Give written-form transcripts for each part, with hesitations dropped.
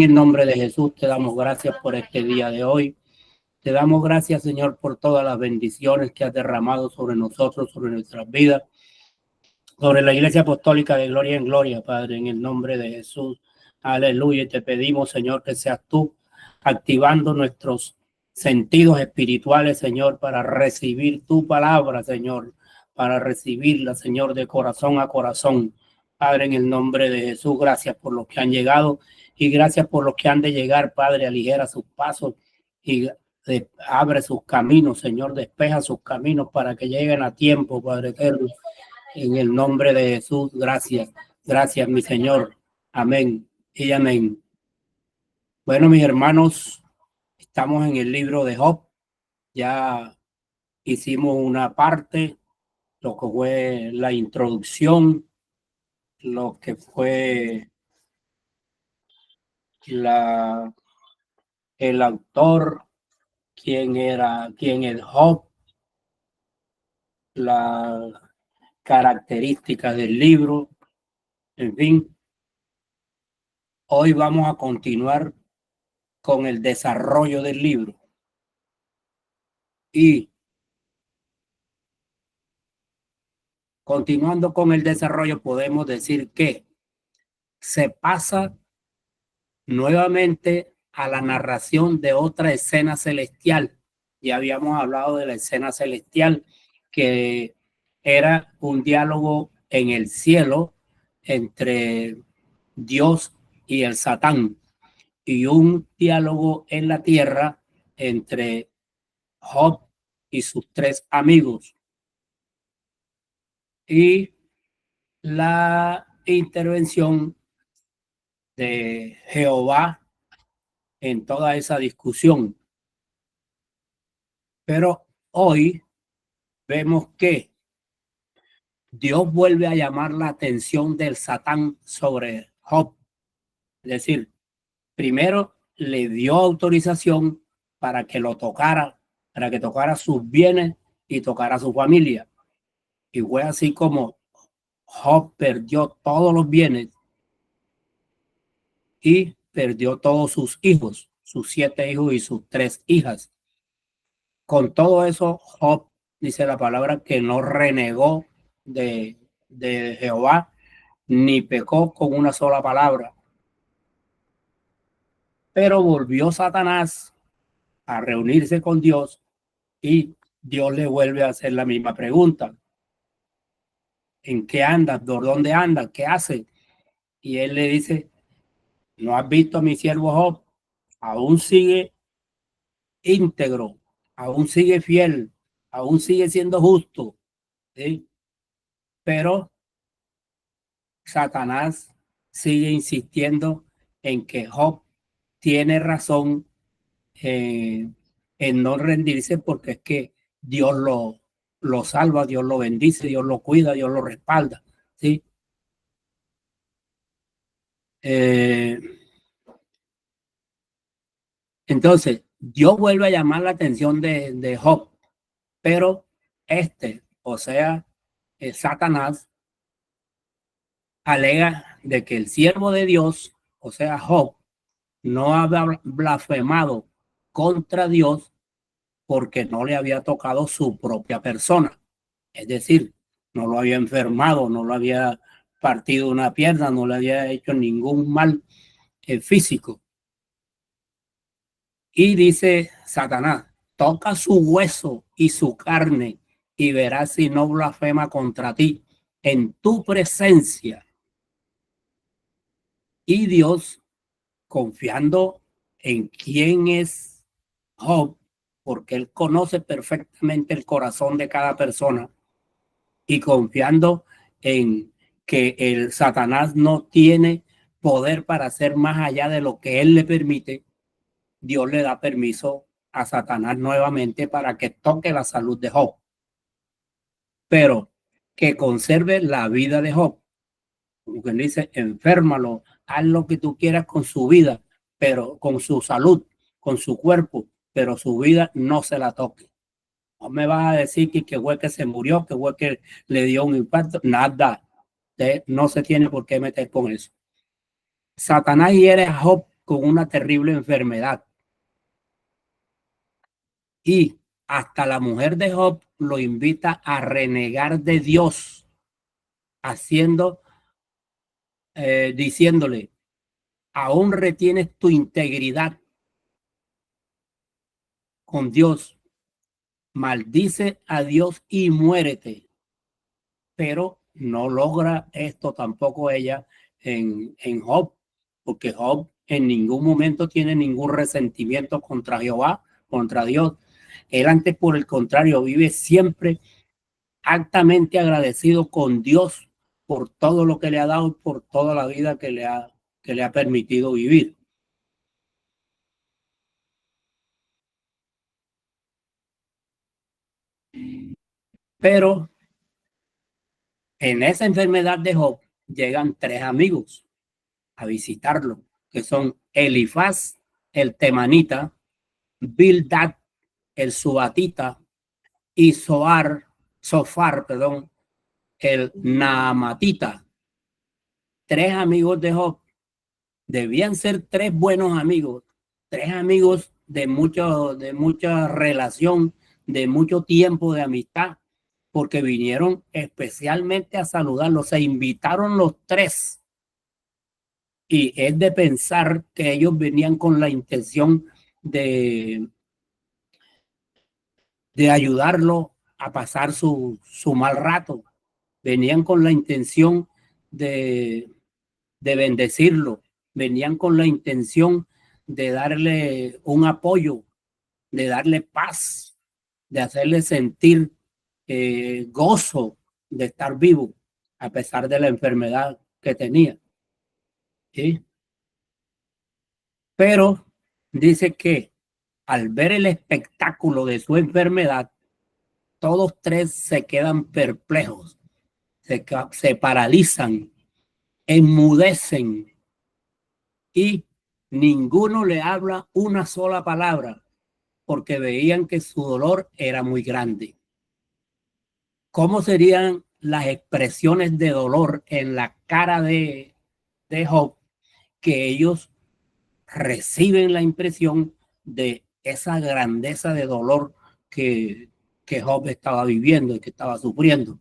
En el nombre de Jesús te damos gracias por este día de hoy. Te damos gracias, Señor, por todas las bendiciones que has derramado sobre nosotros, sobre nuestras vidas, sobre la Iglesia Apostólica de Gloria en Gloria, Padre, en el nombre de Jesús. Aleluya. Y te pedimos, Señor, que seas tú activando nuestros sentidos espirituales, Señor, para recibir tu palabra, Señor, para recibirla, Señor, de corazón a corazón. Padre, en el nombre de Jesús, gracias por los que han llegado y gracias por los que han de llegar, Padre. Aligera sus pasos y abre sus caminos, Señor, despeja sus caminos para que lleguen a tiempo, Padre eterno. En el nombre de Jesús, gracias. Gracias, mi Señor. Amén y amén. Bueno, mis hermanos, estamos en el libro de Job. Ya hicimos una parte, lo que fue la introducción, lo que fue el autor, quién es Job, las características del libro, en fin. Hoy vamos a continuar con el desarrollo del libro. Y continuando con el desarrollo, podemos decir que se pasa nuevamente a la narración de otra escena celestial. Ya habíamos hablado de la escena celestial, que era un diálogo en el cielo entre Dios y el Satán, y un diálogo en la tierra entre Job y sus tres amigos. Y la intervención de Jehová en toda esa discusión. Pero hoy vemos que Dios vuelve a llamar la atención del Satán sobre Job. Es decir, primero le dio autorización para que lo tocara, para que tocara sus bienes y tocara su familia. Y fue así como Job perdió todos los bienes y perdió todos sus hijos, sus 7 hijos y sus 3 hijas. Con todo eso, Job, dice la palabra, que no renegó de Jehová, ni pecó con una sola palabra. Pero volvió Satanás a reunirse con Dios y Dios le vuelve a hacer la misma pregunta. ¿En qué andas? ¿Por dónde andas? ¿Qué haces? Y él le dice, ¿no has visto a mi siervo Job? Aún sigue íntegro, aún sigue fiel, aún sigue siendo justo, ¿sí? Pero Satanás sigue insistiendo en que Job tiene razón en no rendirse, porque es que Dios lo salva, Dios lo bendice, Dios lo cuida, Dios lo respalda, ¿sí? Entonces, Dios vuelve a llamar la atención de Job, pero o sea, Satanás, alega de que el siervo de Dios, o sea, Job, no había blasfemado contra Dios porque no le había tocado su propia persona. Es decir, no lo había enfermado, no lo había partido una pierna, no le había hecho ningún mal físico. Y dice Satanás, toca su hueso y su carne y verás si no blasfema contra ti en tu presencia. Y Dios, confiando en quién es Job, porque él conoce perfectamente el corazón de cada persona, y confiando en que el Satanás no tiene poder para hacer más allá de lo que él le permite, Dios le da permiso a Satanás nuevamente para que toque la salud de Job, pero que conserve la vida de Job. Como que dice, enférmalo, haz lo que tú quieras con su vida, pero con su salud, con su cuerpo, pero su vida no se la toque. No me vas a decir que fue que se murió, que fue que le dio un impacto, nada. No se tiene por qué meter con eso. Satanás hiere a Job con una terrible enfermedad. Y hasta la mujer de Job lo invita a renegar de Dios, diciéndole, aún retienes tu integridad con Dios, maldice a Dios y muérete. Pero no logra esto tampoco ella en Job, porque Job en ningún momento tiene ningún resentimiento contra Jehová, contra Dios. Él antes, por el contrario, vive siempre altamente agradecido con Dios por todo lo que le ha dado y por toda la vida que le ha permitido vivir. Pero en esa enfermedad de Job llegan tres amigos a visitarlo, que son Elifaz, el temanita, Bildad, el subatita, y Sofar, perdón, el naamatita. Tres amigos de Job. Debían ser tres buenos amigos, tres amigos de mucha relación, de mucho tiempo de amistad, porque vinieron especialmente a saludarlo. Se invitaron los tres. Y es de pensar que ellos venían con la intención de, de ayudarlo a pasar su mal rato. Venían con la intención de, de bendecirlo. Venían con la intención de darle un apoyo, de darle paz, de hacerle sentir gozo de estar vivo, a pesar de la enfermedad que tenía. ¿Sí? Pero dice que al ver el espectáculo de su enfermedad, todos tres se quedan perplejos, se paralizan, enmudecen y ninguno le habla una sola palabra porque veían que su dolor era muy grande. ¿Cómo serían las expresiones de dolor en la cara de Job? Que ellos reciben la impresión de esa grandeza de dolor que Job estaba viviendo y que estaba sufriendo.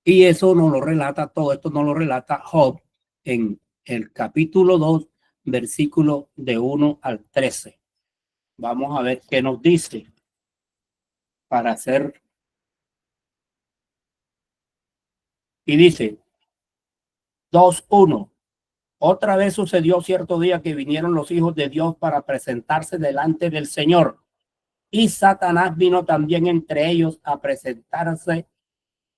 Y eso nos lo relata, todo esto nos lo relata Job en el capítulo 2, versículo de 1 al 13. Vamos a ver qué nos dice para hacer. Y dice 2:1. Otra vez sucedió cierto día que vinieron los hijos de Dios para presentarse delante del Señor. Y Satanás vino también entre ellos a presentarse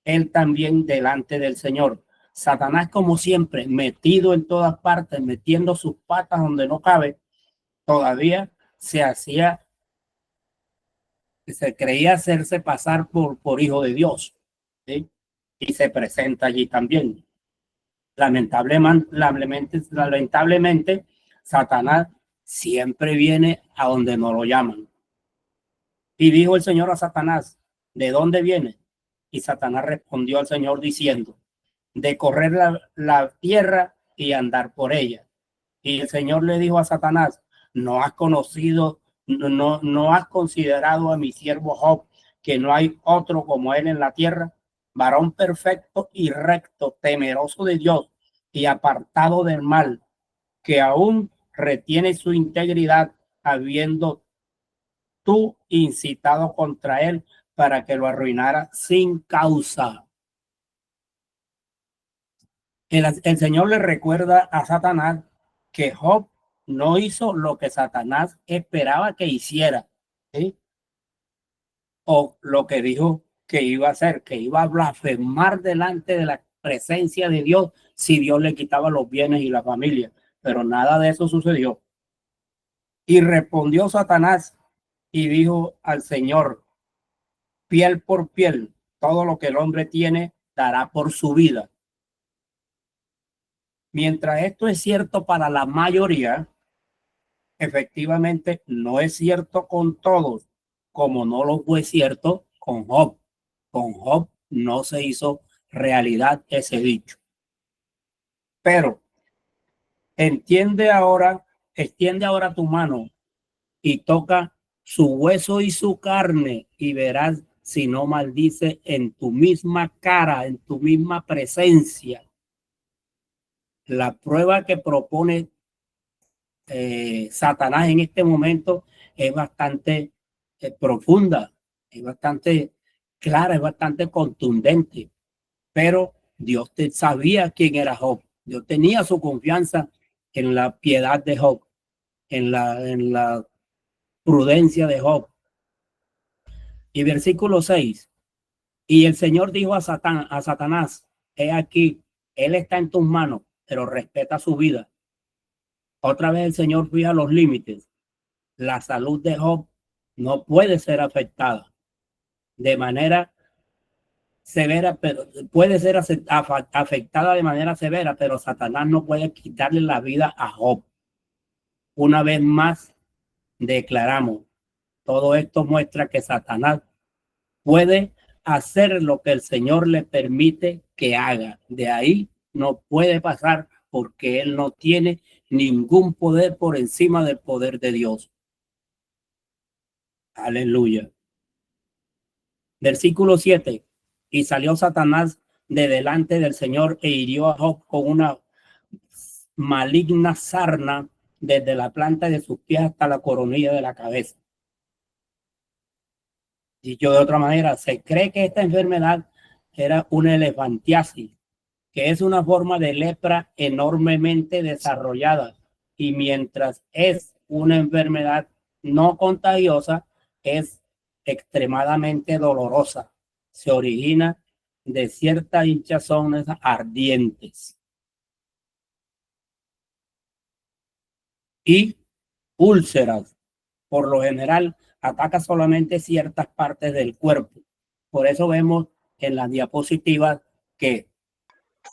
él también delante del Señor. Satanás, como siempre, metido en todas partes, metiendo sus patas donde no cabe, todavía se creía hacerse pasar por hijo de Dios, ¿sí? Y se presenta allí también. Lamentablemente, Satanás siempre viene a donde no lo llaman. Y dijo el Señor a Satanás, ¿de dónde viene? Y Satanás respondió al Señor diciendo, de correr la tierra y andar por ella. Y el Señor le dijo a Satanás, no has considerado a mi siervo Job, que no hay otro como él en la tierra, varón perfecto y recto, temeroso de Dios y apartado del mal, que aún retiene su integridad, habiendo tú incitado contra él para que lo arruinara sin causa. El Señor le recuerda a Satanás que Job no hizo lo que Satanás esperaba que hiciera, ¿sí? O lo que dijo que iba a hacer, que iba a blasfemar delante de la presencia de Dios si Dios le quitaba los bienes y la familia. Pero nada de eso sucedió. Y respondió Satanás y dijo al Señor, piel por piel, todo lo que el hombre tiene dará por su vida. Mientras esto es cierto para la mayoría, efectivamente no es cierto con todos, como no lo fue cierto con Job. Con Job no se hizo realidad ese dicho. Pero entiende ahora extiende ahora tu mano y toca su hueso y su carne y verás si no maldice en tu misma cara, en tu misma presencia. La prueba que propone Satanás en este momento es bastante profunda, es bastante clara, es bastante contundente, pero Dios sabía quién era Job. Dios tenía su confianza en la piedad de Job, en la prudencia de Job. Y versículo 6, y el Señor dijo a Satanás, he aquí, él está en tus manos, pero respeta su vida. Otra vez el Señor fija los límites. La salud de Job no puede ser afectada de manera severa, pero puede ser afectada de manera severa, pero Satanás no puede quitarle la vida a Job. Una vez más, declaramos, todo esto muestra que Satanás puede hacer lo que el Señor le permite que haga. De ahí no puede pasar porque él no tiene ningún poder por encima del poder de Dios. Aleluya. Versículo 7. Y salió Satanás de delante del Señor e hirió a Job con una maligna sarna desde la planta de sus pies hasta la coronilla de la cabeza. Dicho de otra manera, se cree que esta enfermedad era una elefantiasis, que es una forma de lepra enormemente desarrollada, y mientras es una enfermedad no contagiosa, es extremadamente dolorosa. Se origina de ciertas hinchazones ardientes y úlceras. Por lo general, ataca solamente ciertas partes del cuerpo. Por eso vemos en las diapositivas que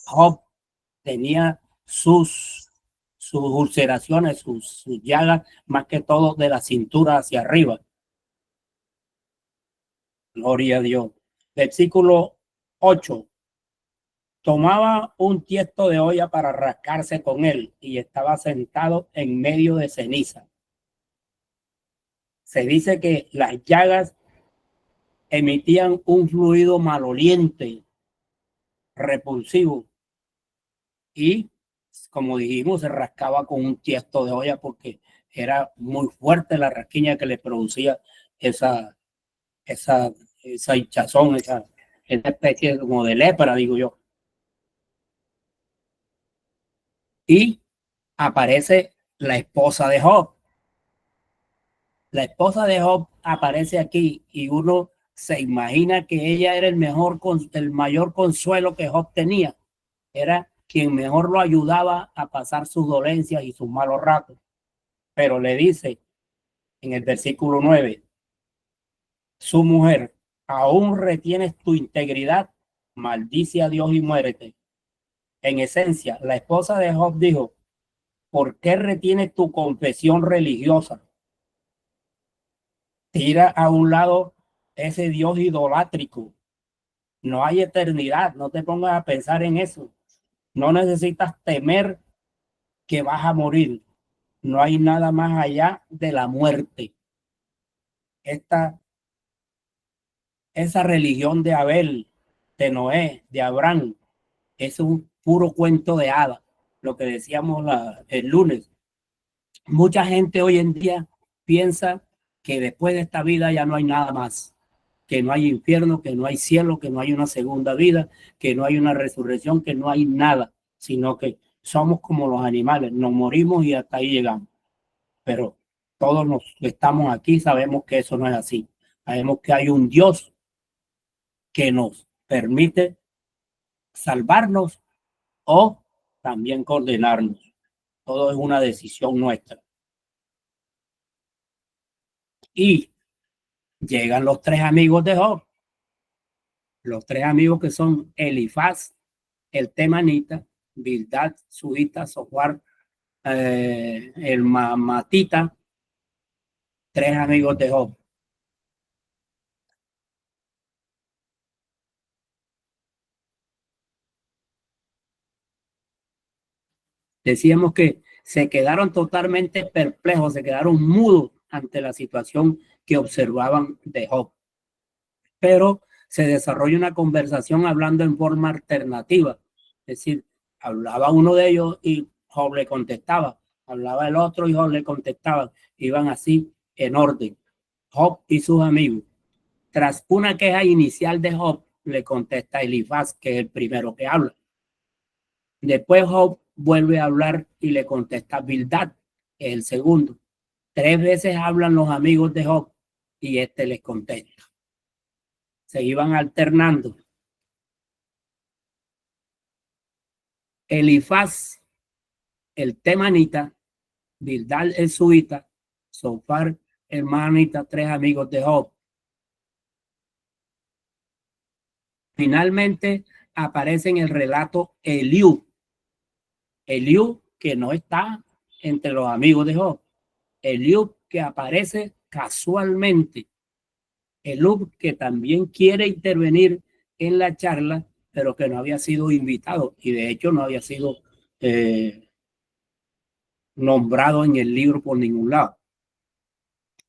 Job tenía sus ulceraciones, sus llagas, más que todo de la cintura hacia arriba. Gloria a Dios. Versículo 8. Tomaba un tiesto de olla para rascarse con él y estaba sentado en medio de ceniza. Se dice que las llagas emitían un fluido maloliente, repulsivo, y como dijimos, se rascaba con un tiesto de olla porque era muy fuerte la rasquiña que le producía esa, esa, esa hinchazón, esa especie como de lepra, digo yo. Y aparece la esposa de Job. La esposa de Job aparece aquí y uno se imagina que ella era el mayor consuelo que Job tenía. Era quien mejor lo ayudaba a pasar sus dolencias y sus malos ratos. Pero le dice en el versículo 9, su mujer, aún retienes tu integridad, maldice a Dios y muérete. En esencia, la esposa de Job dijo, ¿por qué retienes tu confesión religiosa? Tira a un lado ese Dios idolátrico. No hay eternidad, no te pongas a pensar en eso. No necesitas temer que vas a morir. No hay nada más allá de la muerte. Esa religión de Abel, de Noé, de Abraham, es un puro cuento de hadas, lo que decíamos el lunes. Mucha gente hoy en día piensa que después de esta vida ya no hay nada más, que no hay infierno, que no hay cielo, que no hay una segunda vida, que no hay una resurrección, que no hay nada, sino que somos como los animales, nos morimos y hasta ahí llegamos. Pero todos los que estamos aquí sabemos que eso no es así. Sabemos que hay un Dios que nos permite salvarnos o también condenarnos. Todo es una decisión nuestra. Y llegan los tres amigos de Job, los tres amigos que son Elifaz, el temanita, Bildad, suita, Zophar, el mamatita, tres amigos de Job. Decíamos que se quedaron totalmente perplejos, se quedaron mudos ante la situación que observaban de Job. Pero se desarrolla una conversación hablando en forma alternativa. Es decir, hablaba uno de ellos y Job le contestaba. Hablaba el otro y Job le contestaba. Iban así en orden. Job y sus amigos. Tras una queja inicial de Job, le contesta Elifaz, que es el primero que habla. Después Job vuelve a hablar y le contesta Bildad, que es el segundo. 3 veces hablan los amigos de Job y este les contesta. Se iban alternando. Elifaz, el temanita, Bildad el suita, Zofar el manita, 3 amigos de Job. Finalmente aparece en el relato Eliú. Eliú, que no está entre los amigos de Job. Eliú, que aparece casualmente. Eliú, que también quiere intervenir en la charla, pero que no había sido invitado y de hecho no había sido nombrado en el libro por ningún lado.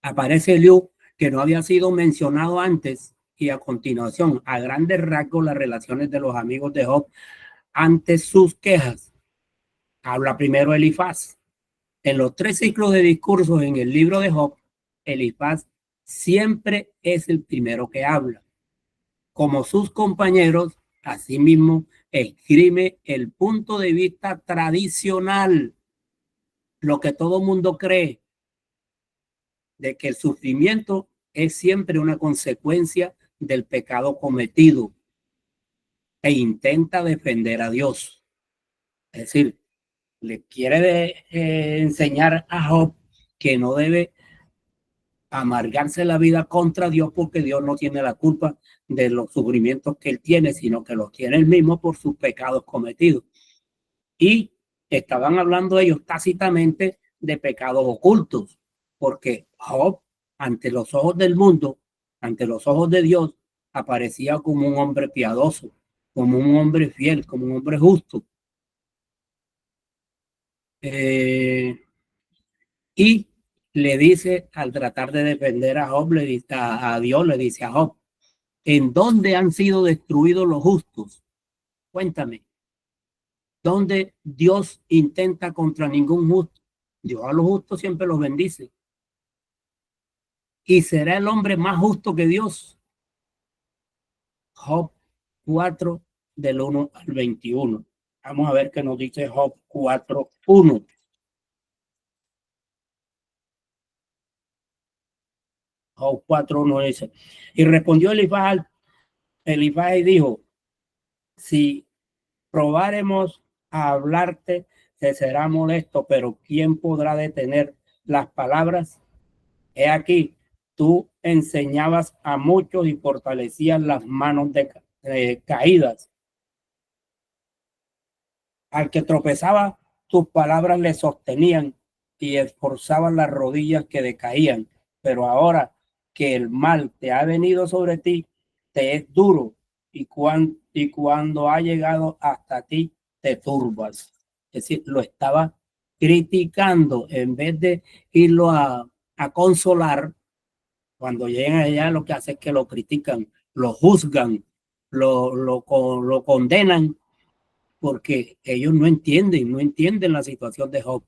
Aparece Eliú, que no había sido mencionado antes, y a continuación, a grandes rasgos, las relaciones de los amigos de Job ante sus quejas. Habla primero Elifaz. En los 3 ciclos de discursos en el libro de Job, Elifaz siempre es el primero que habla. Como sus compañeros, asimismo, esgrime el punto de vista tradicional, lo que todo mundo cree, de que el sufrimiento es siempre una consecuencia del pecado cometido e intenta defender a Dios. Es decir, le quiere enseñar a Job que no debe amargarse la vida contra Dios porque Dios no tiene la culpa de los sufrimientos que él tiene, sino que los tiene él mismo por sus pecados cometidos. Y estaban hablando ellos tácitamente de pecados ocultos, porque Job, ante los ojos del mundo, ante los ojos de Dios, aparecía como un hombre piadoso, como un hombre fiel, como un hombre justo. Y le dice, al tratar de defender a Job, le dice a Dios, le dice a Job, ¿en dónde han sido destruidos los justos? Cuéntame, ¿dónde Dios intenta contra ningún justo? Dios a los justos siempre los bendice. ¿Y será el hombre más justo que Dios? Job 4, del 1 al 21. Vamos a ver qué nos dice Job 4, 1. Job 4, 1 dice, y respondió Elifaz y dijo, si probáremos a hablarte, te será molesto, pero ¿quién podrá detener las palabras? He aquí, tú enseñabas a muchos y fortalecías las manos caídas. Al que tropezaba, tus palabras le sostenían y esforzaban las rodillas que decaían. Pero ahora que el mal te ha venido sobre ti, te es duro y cuando ha llegado hasta ti, te turbas. Es decir, lo estaba criticando en vez de irlo a consolar. Cuando llegan allá, lo que hace es que lo critican, lo juzgan, lo condenan, porque ellos no entienden la situación de Job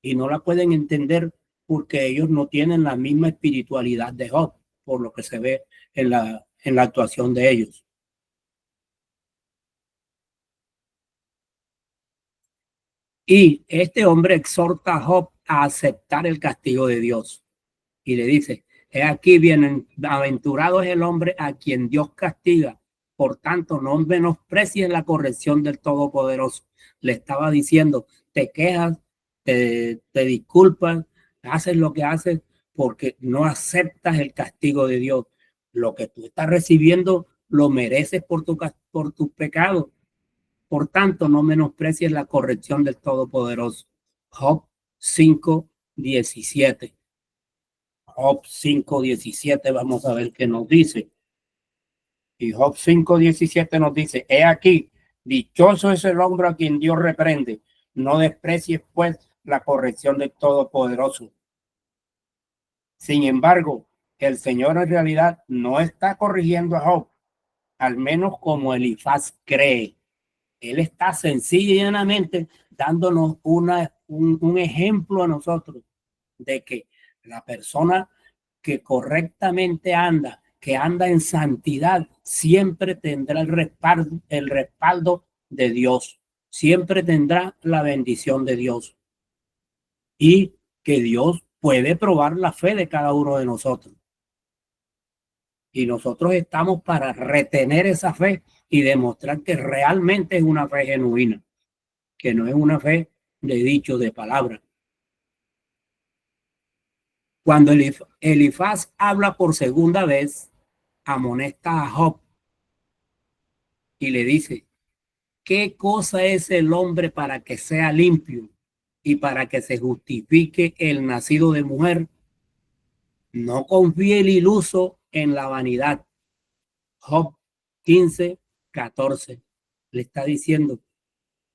y no la pueden entender porque ellos no tienen la misma espiritualidad de Job, por lo que se ve en la actuación de ellos. Y este hombre exhorta a Job a aceptar el castigo de Dios y le dice, he aquí bienaventurado es el hombre a quien Dios castiga, por tanto no menosprecies la corrección del Todopoderoso. Le estaba diciendo, te quejas, te disculpas, haces lo que haces porque no aceptas el castigo de Dios. Lo que tú estás recibiendo lo mereces por tus pecados. Por tanto, no menosprecies la corrección del Todopoderoso. Job 5:17. Job 5:17, vamos a ver qué nos dice. Y Job 5:17 nos dice, he aquí, dichoso es el hombre a quien Dios reprende. No desprecies pues la corrección del Todopoderoso. Sin embargo, el Señor en realidad no está corrigiendo a Job, al menos como Elifaz cree. Él está sencilla y llanamente dándonos un ejemplo a nosotros de que la persona que correctamente anda, que anda en santidad, siempre tendrá el respaldo de Dios, siempre tendrá la bendición de Dios y que Dios puede probar la fe de cada uno de nosotros. Y nosotros estamos para retener esa fe y demostrar que realmente es una fe genuina, que no es una fe de dicho, de palabra. Cuando Elifaz habla por segunda vez, amonesta a Job y le dice: ¿qué cosa es el hombre para que sea limpio y para que se justifique el nacido de mujer? No confíe el iluso en la vanidad. Job 15:14 le está diciendo: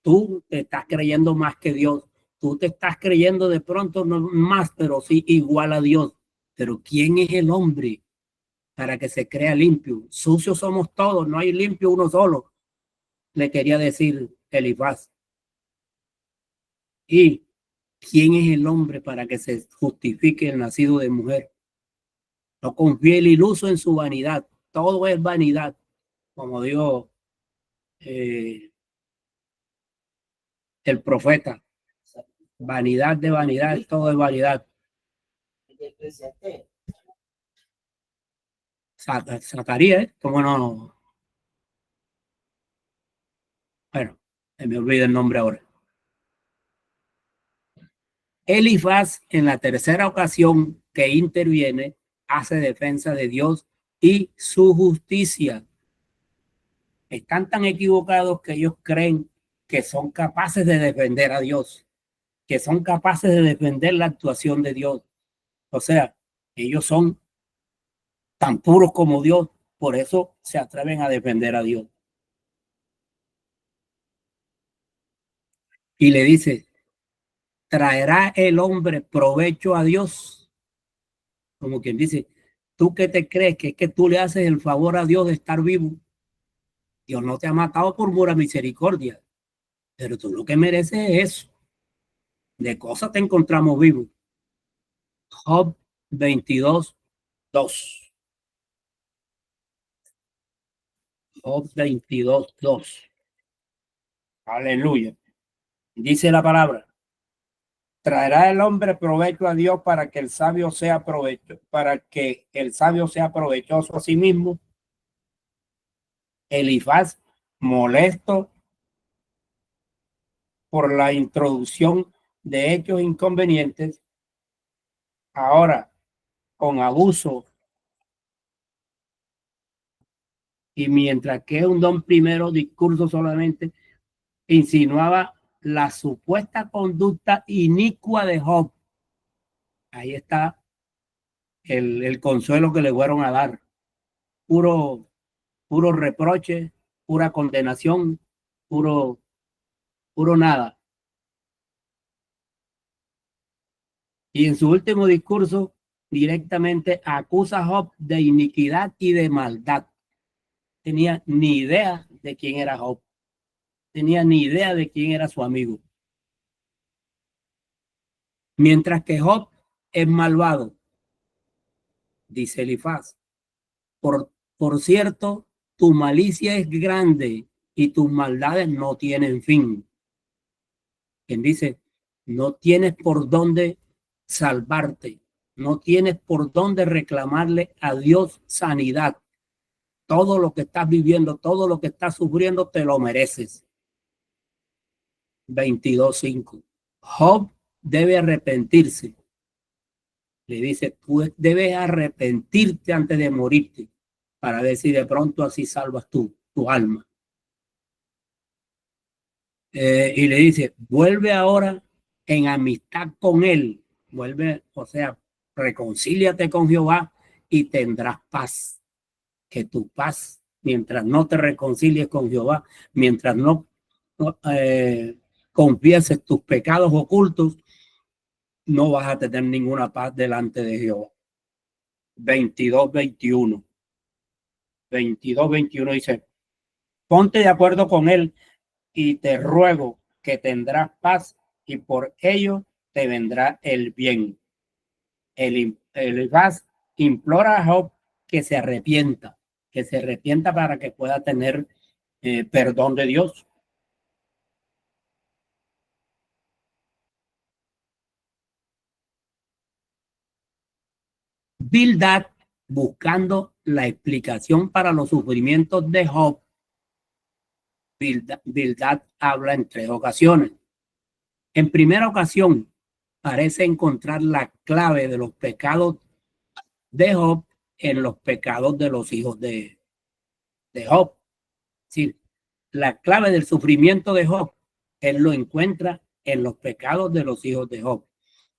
tú te estás creyendo más que Dios. Tú te estás creyendo de pronto no más, pero sí igual a Dios. Pero ¿quién es el hombre para que se crea limpio? Sucios somos todos, no hay limpio uno solo, le quería decir Elifaz. ¿Y quién es el hombre para que se justifique el nacido de mujer? No confíe el iluso en su vanidad. Todo es vanidad, como dijo el profeta. Vanidad de vanidad, todo es vanidad. Zacarías, ¿cómo no? Bueno, me olvida el nombre ahora. Elifaz, en la tercera ocasión que interviene, hace defensa de Dios y su justicia. Están tan equivocados que ellos creen que son capaces de defender a Dios, que son capaces de defender la actuación de Dios. O sea, ellos son tan puros como Dios, por eso se atreven a defender a Dios. Y le dice: ¿traerá el hombre provecho a Dios? Como quien dice, ¿tú qué te crees? Que es que tú le haces el favor a Dios de estar vivo. Dios no te ha matado por pura misericordia, pero tú lo que mereces es eso. De cosas te encontramos vivo. Job 22:2. Job 22:2. Aleluya. Dice la palabra: ¿traerá el hombre provecho a Dios para que el sabio sea provechoso a sí mismo? Elifaz, molesto por la introducción de hechos inconvenientes, ahora con abuso, y mientras que un don primero discurso solamente insinuaba la supuesta conducta inicua de Job. Ahí está el consuelo que le fueron a dar. Puro reproche, pura condenación, puro nada. Y en su último discurso directamente acusa a Job de iniquidad y de maldad. Tenía ni idea de quién era Job. Tenía ni idea de quién era su amigo. Mientras que Job es malvado, dice Elifaz. Por cierto, tu malicia es grande y tus maldades no tienen fin. Quien dice: no tienes por dónde salvarte, no tienes por dónde reclamarle a Dios sanidad. Todo lo que estás viviendo, todo lo que estás sufriendo, te lo mereces. 22:5. Job debe arrepentirse. Le dice: tú debes arrepentirte antes de morirte, para ver si de pronto así salvas tu alma. Y le dice: vuelve ahora en amistad con él. Vuelve, o sea, reconcíliate con Jehová y tendrás paz. Que tu paz, mientras no te reconcilies con Jehová, mientras no confieses tus pecados ocultos, no vas a tener ninguna paz delante de Jehová. 22:21. 22:21 dice, ponte de acuerdo con él y te ruego que tendrás paz y por ello te vendrá el bien. El Elifaz implora a Job que se arrepienta para que pueda tener perdón de Dios. Bildad, buscando la explicación para los sufrimientos de Job, Bildad habla en 3 ocasiones. En primera ocasión, parece encontrar la clave de los pecados de Job en los pecados de los hijos de Job. Sí, la clave del sufrimiento de Job, él lo encuentra en los pecados de los hijos de Job.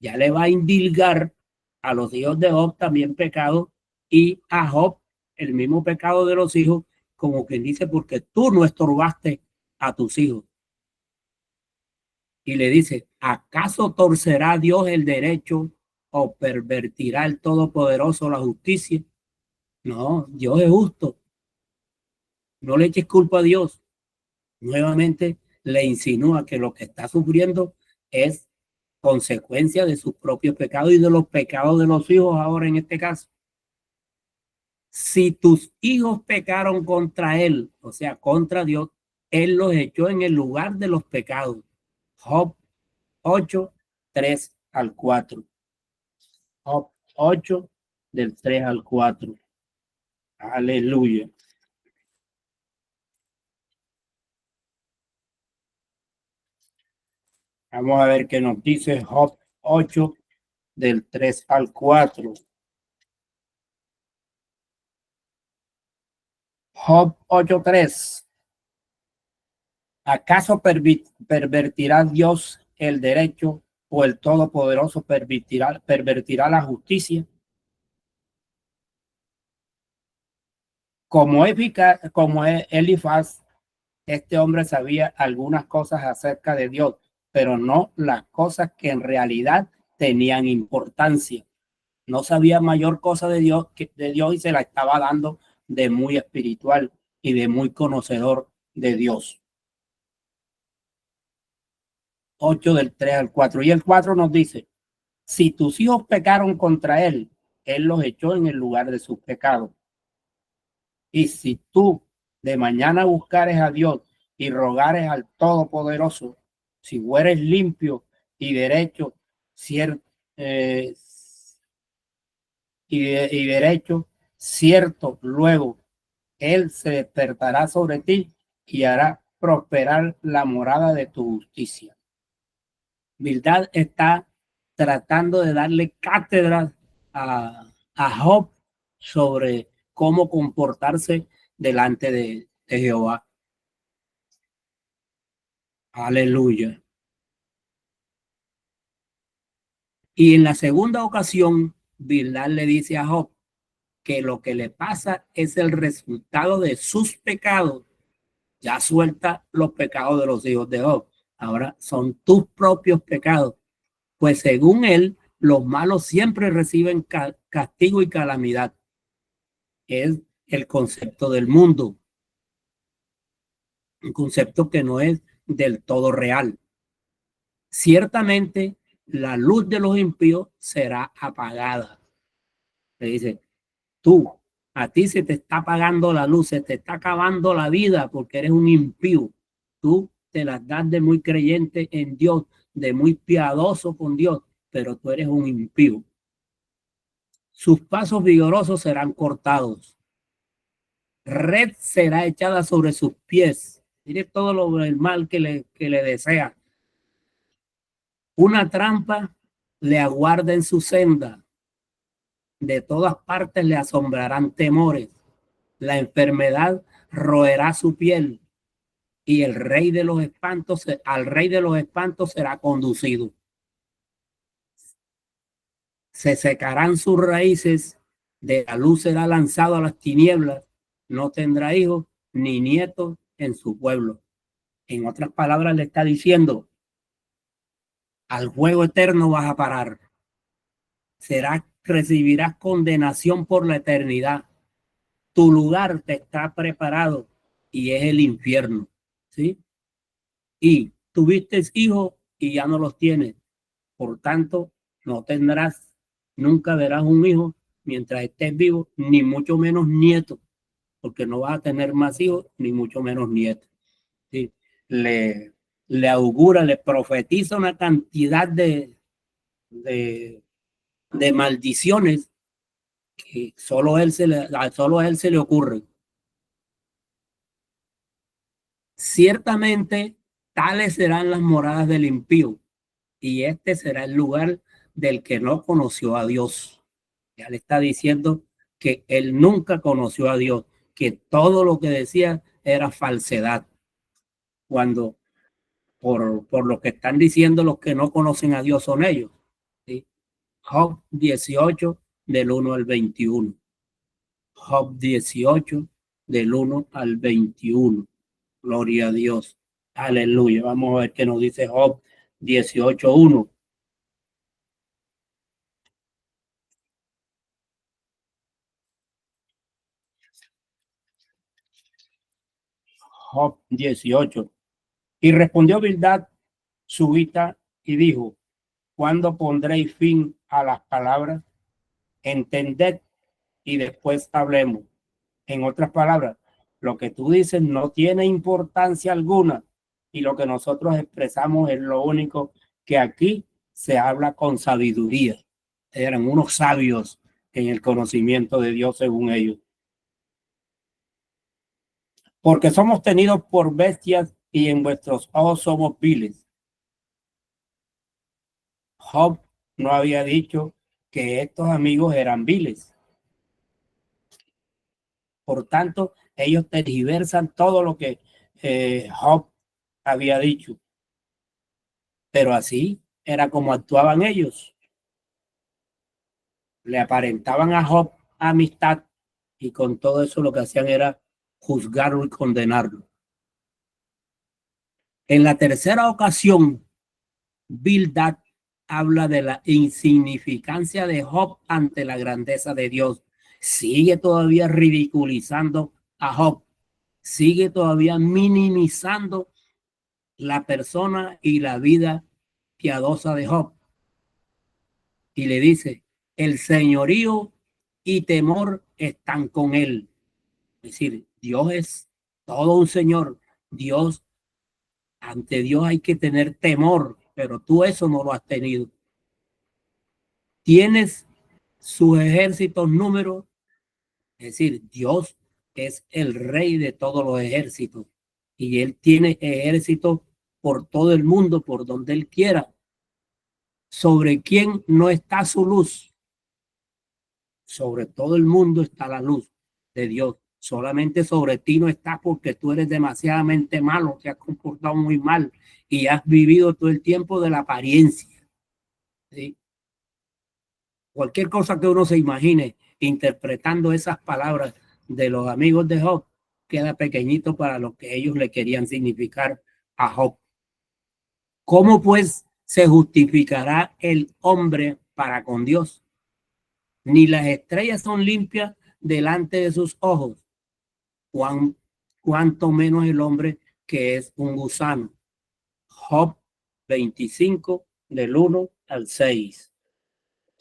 Ya le va a indilgar a los hijos de Job también pecado y a Job el mismo pecado de los hijos, como quien dice, porque tú no estorbaste a tus hijos. Y le dice, ¿acaso torcerá Dios el derecho o pervertirá el Todopoderoso la justicia? No, Dios es justo. No le eches culpa a Dios. Nuevamente le insinúa que lo que está sufriendo es consecuencia de sus propios pecados y de los pecados de los hijos ahora en este caso. Si tus hijos pecaron contra él, o sea, contra Dios, él los echó en el lugar de los pecados. Job 8, 3 al 4. Job 8, del 3 al 4. Aleluya. Vamos a ver qué nos dice Job 8, del 3 al 4. Job 8:3. ¿Acaso pervertirá Dios el derecho o el Todopoderoso pervertirá la justicia? Como Elifaz, este hombre sabía algunas cosas acerca de Dios, pero no las cosas que en realidad tenían importancia. No sabía mayor cosa de Dios y se la estaba dando de muy espiritual y de muy conocedor de Dios. 8 del 3 al 4. Y el 4 nos dice, si tus hijos pecaron contra él, él los echó en el lugar de sus pecados. Y si tú de mañana buscares a Dios y rogares al Todopoderoso, si fueres limpio y derecho, eh, y derecho, cierto, luego él se despertará sobre ti y hará prosperar la morada de tu justicia. Bildad está tratando de darle cátedra a Job sobre cómo comportarse delante de Jehová. Aleluya. Y en la segunda ocasión, Bildad le dice a Job que lo que le pasa es el resultado de sus pecados. Ya suelta los pecados de los hijos de Job. Ahora son tus propios pecados. Pues según él, los malos siempre reciben castigo y calamidad. Es el concepto del mundo, un concepto que no es del todo real. Ciertamente, la luz de los impíos será apagada. Le dice, tú, a ti se te está apagando la luz, se te está acabando la vida porque eres un impío. Tú te las das de muy creyente en Dios, de muy piadoso con Dios, pero tú eres un impío. Sus pasos vigorosos serán cortados. Red será echada sobre sus pies. Mire todo el mal que le desea. Una trampa le aguarda en su senda. De todas partes le asombrarán temores. La enfermedad roerá su piel y al rey de los espantos será conducido. Se secarán sus raíces, de la luz será lanzado a las tinieblas, no tendrá hijos ni nietos en su pueblo. En otras palabras, le está diciendo, Al fuego eterno vas a parar. Recibirás condenación por la eternidad. Tu lugar te está preparado y es el infierno, ¿sí? Y tuviste hijos y ya no los tienes. Por tanto, no tendrás, nunca verás un hijo mientras estés vivo, ni mucho menos nieto, porque no vas a tener más hijos, ni mucho menos nietos. ¿Sí? Le, le augura, le profetiza una cantidad de, de maldiciones que solo a él se le ocurre. Ciertamente, tales serán las moradas del impío, y este será el lugar del que no conoció a Dios. Ya le está diciendo que él nunca conoció a Dios, que todo lo que decía era falsedad. Cuando por lo que están diciendo los que no conocen a Dios son ellos. ¿Sí? Job 18 del 1 al 21. Job 18 del 1 al 21. Gloria a Dios. Aleluya. Vamos a ver qué nos dice Job 18:1. Job 18. Y respondió Bildad subita y dijo: ¿cuándo pondréis fin a las palabras? Entended y después hablemos. En otras palabras, lo que tú dices no tiene importancia alguna y lo que nosotros expresamos es lo único que aquí se habla con sabiduría. Eran unos sabios en el conocimiento de Dios según ellos. Porque somos tenidos por bestias y en vuestros ojos somos viles. Job no había dicho que estos amigos eran viles. Por tanto, ellos tergiversan todo lo que Job había dicho. Pero así era como actuaban ellos. Le aparentaban a Job amistad y con todo eso lo que hacían era juzgarlo y condenarlo. En la tercera ocasión, Bildad habla de la insignificancia de Job ante la grandeza de Dios. Sigue todavía ridiculizando a Job. Sigue todavía minimizando la persona y la vida piadosa de Job. Y le dice: el señorío y temor están con él. Es decir, Dios es todo un señor. Dios, ante Dios hay que tener temor, pero tú eso no lo has tenido. Tienes sus ejércitos números, es decir, Dios es el rey de todos los ejércitos y él tiene ejércitos por todo el mundo, por donde él quiera. Sobre quién no está su luz. Sobre todo el mundo está la luz de Dios. Solamente sobre ti no está porque tú eres demasiadamente malo, te has comportado muy mal y has vivido todo el tiempo de la apariencia. ¿Sí? Cualquier cosa que uno se imagine interpretando esas palabras de los amigos de Job queda pequeñito para lo que ellos le querían significar a Job. ¿Cómo pues se justificará el hombre para con Dios? Ni las estrellas son limpias delante de sus ojos, cuanto menos el hombre que es un gusano. Job 25 del 1 al 6.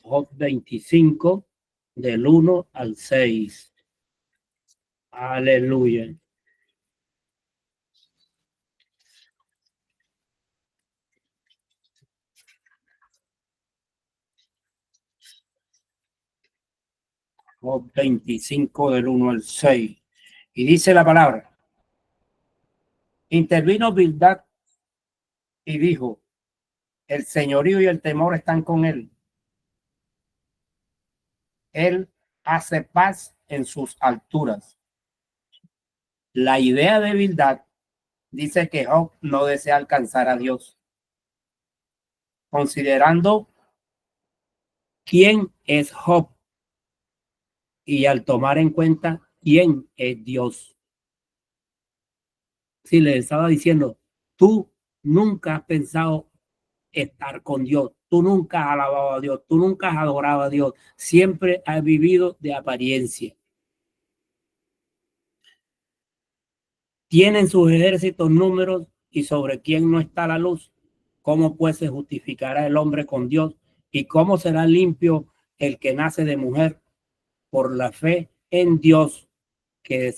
Job 25 del 1 al 6. Aleluya. Job 25 del 1 al 6. Y dice la palabra: intervino Bildad y dijo: el señorío y el temor están con él. Él hace paz en sus alturas. La idea de Bildad dice que Job no desea alcanzar a Dios, considerando quién es Job y al tomar en cuenta quién es Dios. Si le estaba diciendo, tú nunca has pensado estar con Dios. Tú nunca has alabado a Dios, tú nunca has adorado a Dios, siempre has vivido de apariencia. Tienen sus ejércitos números y sobre quién no está la luz. ¿Cómo pues se justificará el hombre con Dios? ¿Y cómo será limpio el que nace de mujer? Por la fe en Dios, que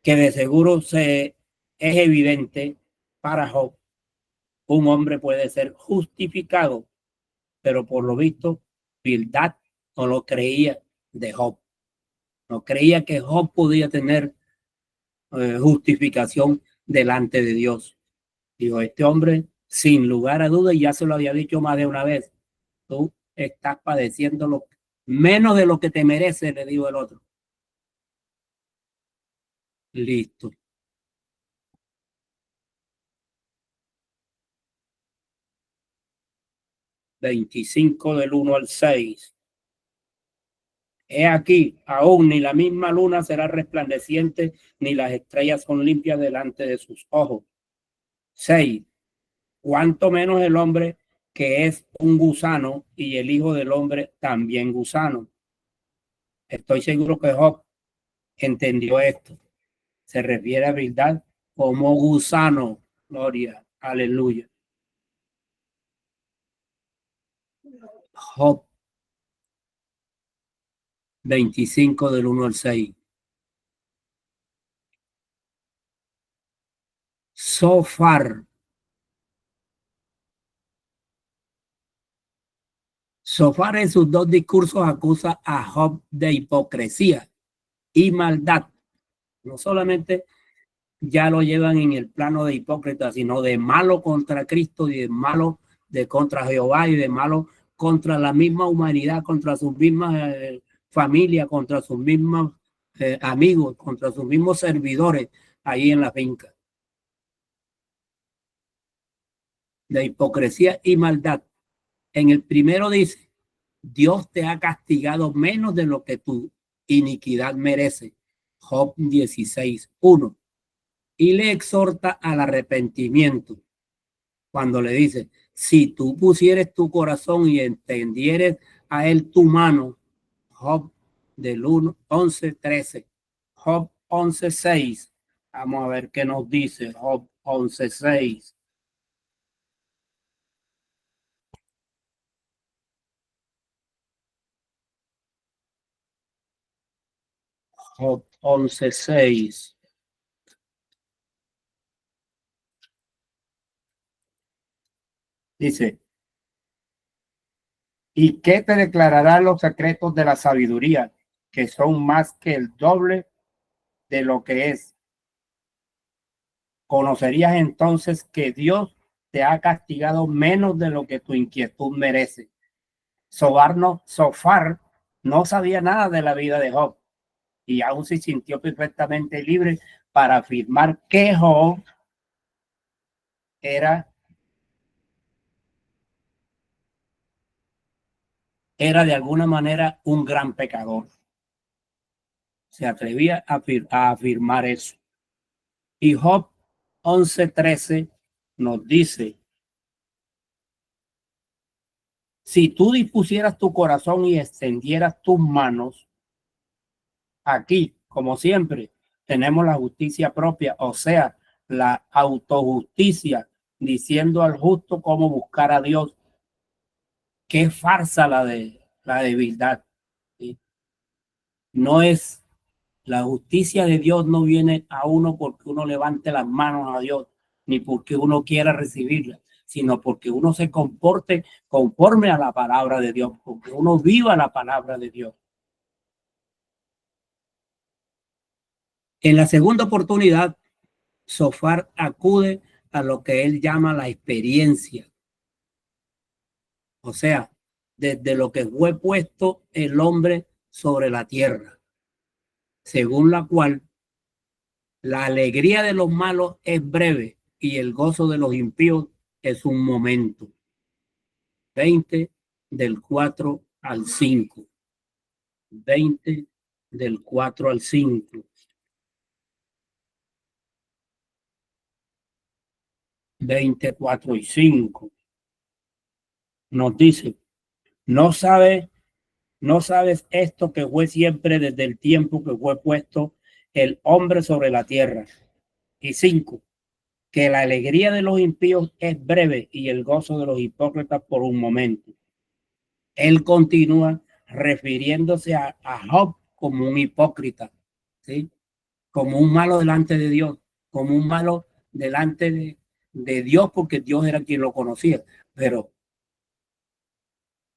de seguro es evidente para Job. Un hombre puede ser justificado, pero por lo visto, Bildad no lo creía de Job. No creía que Job podía tener justificación delante de Dijo, este hombre, sin lugar a dudas, y ya se lo había dicho más de una vez, tú estás padeciendo menos de lo que te merece, le dijo el otro. Listo. (25) del 1 al 6. He aquí, aún ni la misma luna será resplandeciente, ni las estrellas son limpias delante de sus ojos. 6. Cuanto menos el hombre, que es un gusano, y el hijo del hombre también gusano. Estoy seguro que Job entendió esto. Se refiere a Bildad como gusano. Gloria, aleluya. Job 25 del 1 al 6. Sofar en sus dos discursos acusa a Job de hipocresía y maldad. No solamente ya lo llevan en el plano de hipócrita, sino de malo contra Cristo y de malo de contra Jehová y de malo contra la misma humanidad, contra sus mismas familias, contra sus mismos amigos, contra sus mismos servidores ahí en la finca. De hipocresía y maldad. En el primero dice, Dios te ha castigado menos de lo que tu iniquidad merece. Job 16:1. Y le exhorta al arrepentimiento cuando le dice, si tú pusieres tu corazón y entendieres a él tu mano. Job del 11:13. Job 11:6. Vamos a ver qué nos dice Job 11:6. Job 11:6. Dice, ¿y qué te declararán los secretos de la sabiduría, que son más que el doble de lo que es? Conocerías entonces que Dios te ha castigado menos de lo que tu inquietud merece. Sofar no sabía nada de la vida de Job y aún se sintió perfectamente libre para afirmar que Job era de alguna manera un gran pecador. Se atrevía a afirmar eso. Y Job 11:13 nos dice, si tú dispusieras tu corazón y extendieras tus manos, aquí, como siempre, tenemos la justicia propia, o sea, la autojusticia, diciendo al justo cómo buscar a Dios. Qué farsa la de Bildad. ¿Sí? No es la justicia de Dios, no viene a uno porque uno levante las manos a Dios, ni porque uno quiera recibirla, sino porque uno se comporte conforme a la palabra de Dios, porque uno viva la palabra de Dios. En la segunda oportunidad, Sofar acude a lo que él llama la experiencia. O sea, desde lo que fue puesto el hombre sobre la tierra, según la cual la alegría de los malos es breve y el gozo de los impíos es un momento. 20 del 4 al 5. 20 del 4 al 5. 24 y 5 nos dice, no sabes esto, que fue siempre desde el tiempo que fue puesto el hombre sobre la tierra. Y 5, que la alegría de los impíos es breve y el gozo de los hipócritas por un momento. Él continúa refiriéndose a Job como un hipócrita, ¿sí? Como un malo delante de Dios, como un malo delante de Dios, porque Dios era quien lo conocía, pero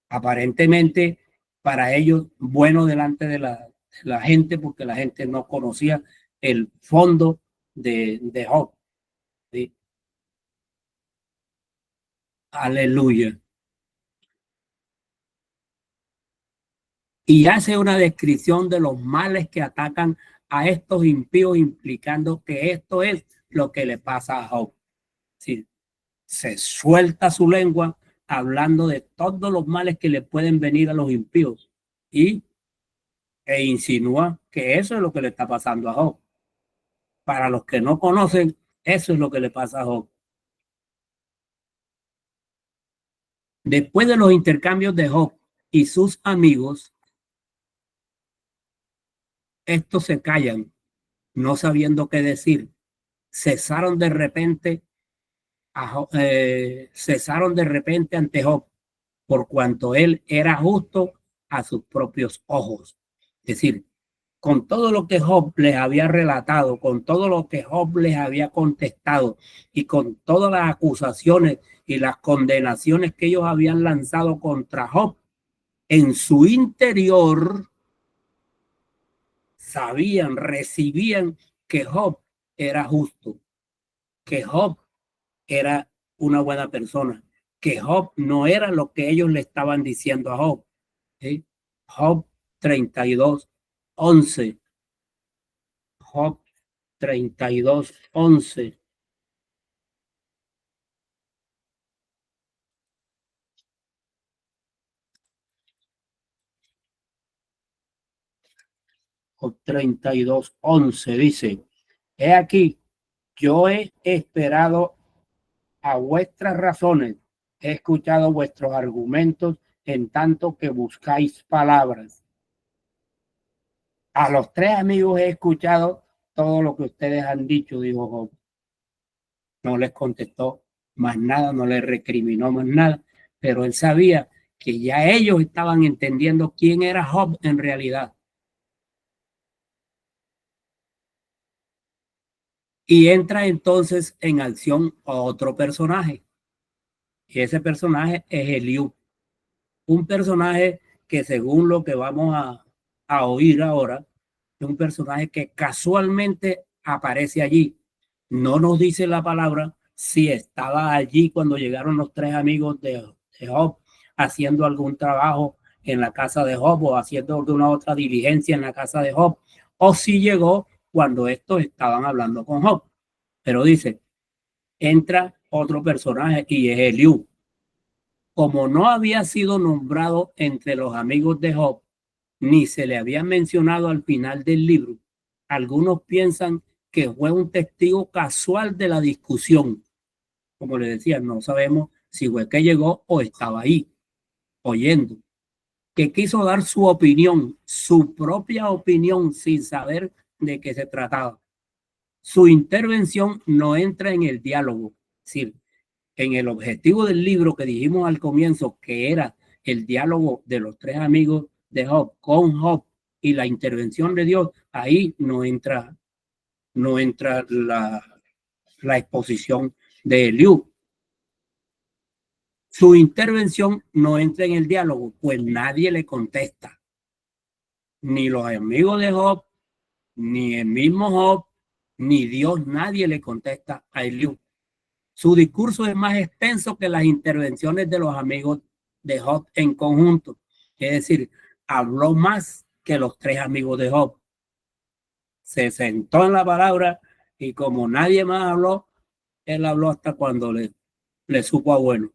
aparentemente para ellos bueno delante de la gente, porque la gente no conocía el fondo de Job, ¿sí? Aleluya. Y hace una descripción de los males que atacan a estos impíos, implicando que esto es lo que le pasa a Job. Sí, se suelta su lengua hablando de todos los males que le pueden venir a los impíos e insinúa que eso es lo que le está pasando a Job. Para los que no conocen, eso es lo que le pasa a Job. Después de los intercambios de Job y sus amigos, estos se callan, no sabiendo qué decir. Cesaron de repente cesaron de repente ante Job, por cuanto él era justo a sus propios ojos. Es decir, con todo lo que Job les había relatado, con todo lo que Job les había contestado y con todas las acusaciones y las condenaciones que ellos habían lanzado contra Job, en su interior sabían, recibían que Job era justo, que Job era una buena persona, que Job no era lo que ellos le estaban diciendo a Job. ¿Sí? Job 32:11. Job 32:11. Job 32:11 dice, he aquí, yo he esperado a vuestras razones, he escuchado vuestros argumentos en tanto que buscáis palabras. A los tres amigos he escuchado todo lo que ustedes han dicho, dijo Job. No les contestó más nada, no les recriminó más nada, pero él sabía que ya ellos estaban entendiendo quién era Job en realidad. Y entra entonces en acción otro personaje. Y ese personaje es Eliú, un personaje que según lo que vamos a oír ahora, es un personaje que casualmente aparece allí. No nos dice la palabra si estaba allí cuando llegaron los tres amigos de Job haciendo algún trabajo en la casa de Job o haciendo alguna otra diligencia en la casa de Job, o si llegó cuando estos estaban hablando con Job. Pero dice, entra otro personaje y es Eliú. Como no había sido nombrado entre los amigos de Job, ni se le había mencionado al final del libro, algunos piensan que fue un testigo casual de la discusión. Como le decía, no sabemos si fue que llegó o estaba ahí, oyendo, que quiso dar su opinión, su propia opinión, sin saber de qué se trataba. Su intervención no entra en el diálogo, es decir, en el objetivo del libro que dijimos al comienzo, que era el diálogo de los tres amigos de Job con Job y la intervención de Dios, ahí no entra la exposición de Eliú. Su intervención no entra en el diálogo, pues nadie le contesta. Ni los amigos de Job, ni el mismo Job, ni Dios, nadie le contesta a Eliú. Su discurso es más extenso que las intervenciones de los amigos de Job en conjunto. Es decir, habló más que los tres amigos de Job. Se sentó en la palabra y como nadie más habló, él habló hasta cuando le supo a bueno.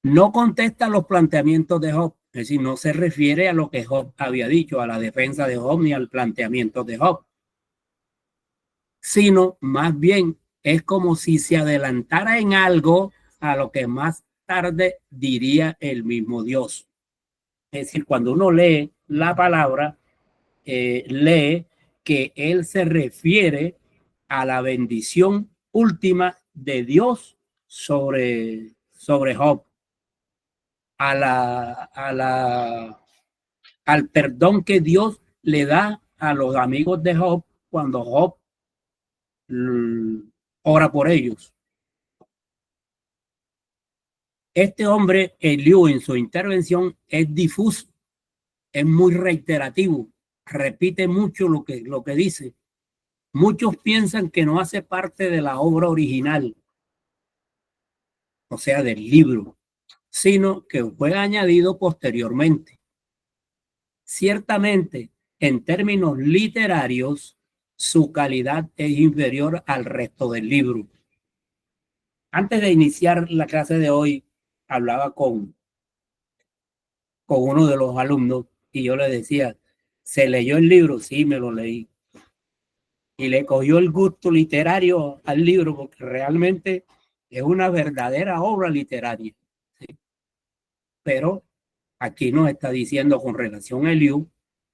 No contesta los planteamientos de Job, es decir, no se refiere a lo que Job había dicho, a la defensa de Job ni al planteamiento de Job. sino más bien es como si se adelantara en algo a lo que más tarde diría el mismo Dios. Es decir, cuando uno lee la palabra, lee que él se refiere a la bendición última de Dios sobre Job, al perdón que Dios le da a los amigos de Job cuando Job ora por ellos. Este hombre, Eliú, en su intervención es difuso, es muy reiterativo, repite mucho lo que dice. Muchos piensan que no hace parte de la obra original, o sea, del libro, sino que fue añadido posteriormente. Ciertamente, en términos literarios, su calidad es inferior al resto del libro. Antes de iniciar la clase de hoy, hablaba con uno de los alumnos y yo le decía, ¿se leyó el libro? Sí, me lo leí. Y le cogió el gusto literario al libro porque realmente es una verdadera obra literaria. ¿Sí? Pero aquí nos está diciendo con relación a Eliú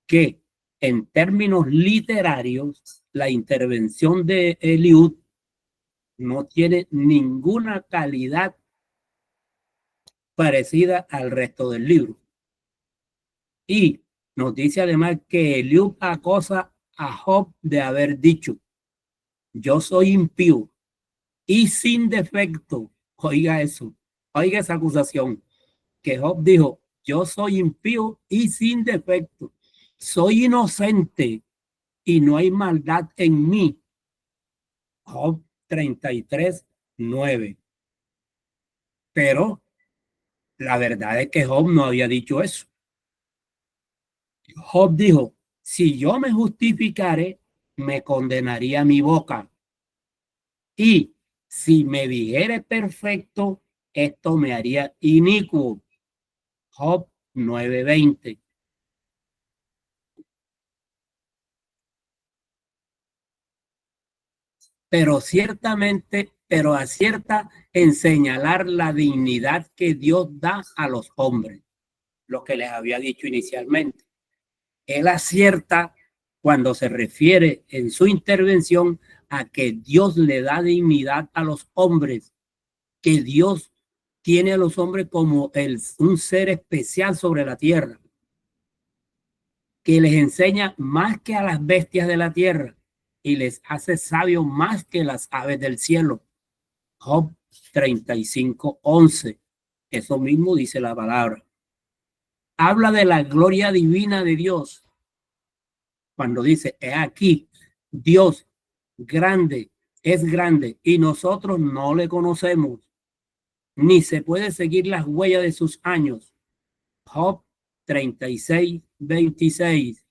que en términos literarios la intervención de Eliú no tiene ninguna calidad parecida al resto del libro. Y nos dice además que Eliú acosa a Job de haber dicho, yo soy impío y sin defecto. Oiga eso, oiga esa acusación, que Job dijo, yo soy impío y sin defecto, soy inocente y no hay maldad en mí. Job 33:9. Pero la verdad es que Job no había dicho eso. Job dijo, si yo me justificare, me condenaría mi boca. Y si me dijere perfecto, esto me haría inicuo. Job 9:20. Pero ciertamente, pero acierta en señalar la dignidad que Dios da a los hombres, lo que les había dicho inicialmente. Él acierta cuando se refiere en su intervención a que Dios le da dignidad a los hombres, que Dios tiene a los hombres como un ser especial sobre la tierra, que les enseña más que a las bestias de la tierra y les hace sabios más que las aves del cielo. Job 35:11. Eso mismo dice la palabra. Habla de la gloria divina de Dios. Cuando dice, he aquí, Dios grande, es grande y nosotros no le conocemos, ni se puede seguir las huellas de sus años. Job 36:26.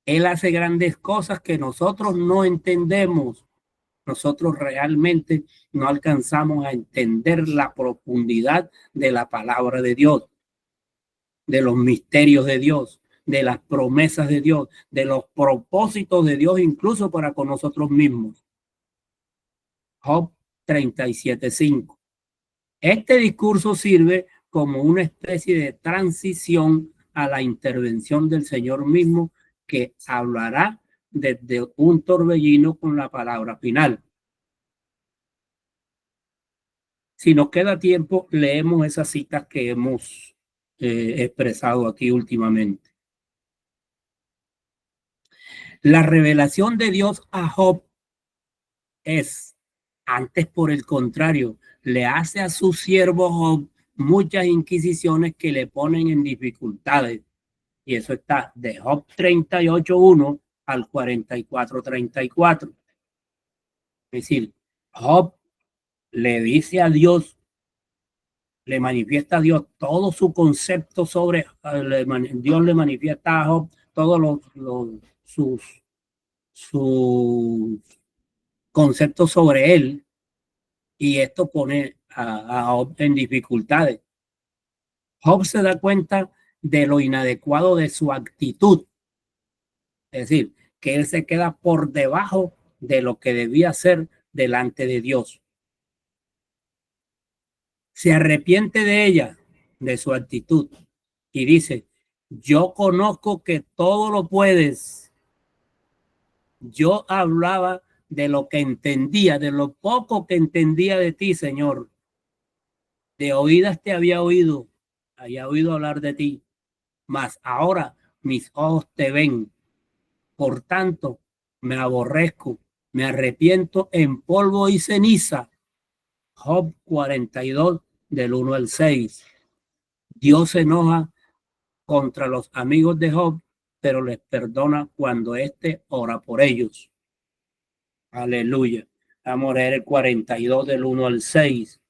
Él hace grandes cosas que nosotros no entendemos. Nosotros realmente no alcanzamos a entender la profundidad de la palabra de Dios, de los misterios de Dios, de las promesas de Dios, de los propósitos de Dios, incluso para con nosotros mismos. Job 37:5. Este discurso sirve como una especie de transición a la intervención del Señor mismo, que hablará desde un torbellino con la palabra final. Si nos queda tiempo, leemos esas citas que hemos expresado aquí últimamente. La revelación de Dios a Job es, antes por el contrario, le hace a su siervo Job muchas inquisiciones que le ponen en dificultades. Y eso está de Job 38:1 al 44:34. Es decir, Job le dice a Dios, le manifiesta a Dios todo su concepto sobre, Dios le manifiesta a Job todos sus conceptos sobre él, y esto pone a Job en dificultades. Job se da cuenta de lo inadecuado de su actitud, es decir, que él se queda por debajo de lo que debía hacer delante de Dios. Se arrepiente de ella, de su actitud, y dice, yo conozco que todo lo puedes. Yo hablaba de lo que entendía, de lo poco que entendía de ti, Señor. De oídas te había oído hablar de ti, mas ahora mis ojos te ven. Por tanto, me aborrezco, me arrepiento en polvo y ceniza. Job 42, del 1 al 6. Dios se enoja contra los amigos de Job, pero les perdona cuando éste ora por ellos. Aleluya. Vamos a leer el 42 del 1 al 6.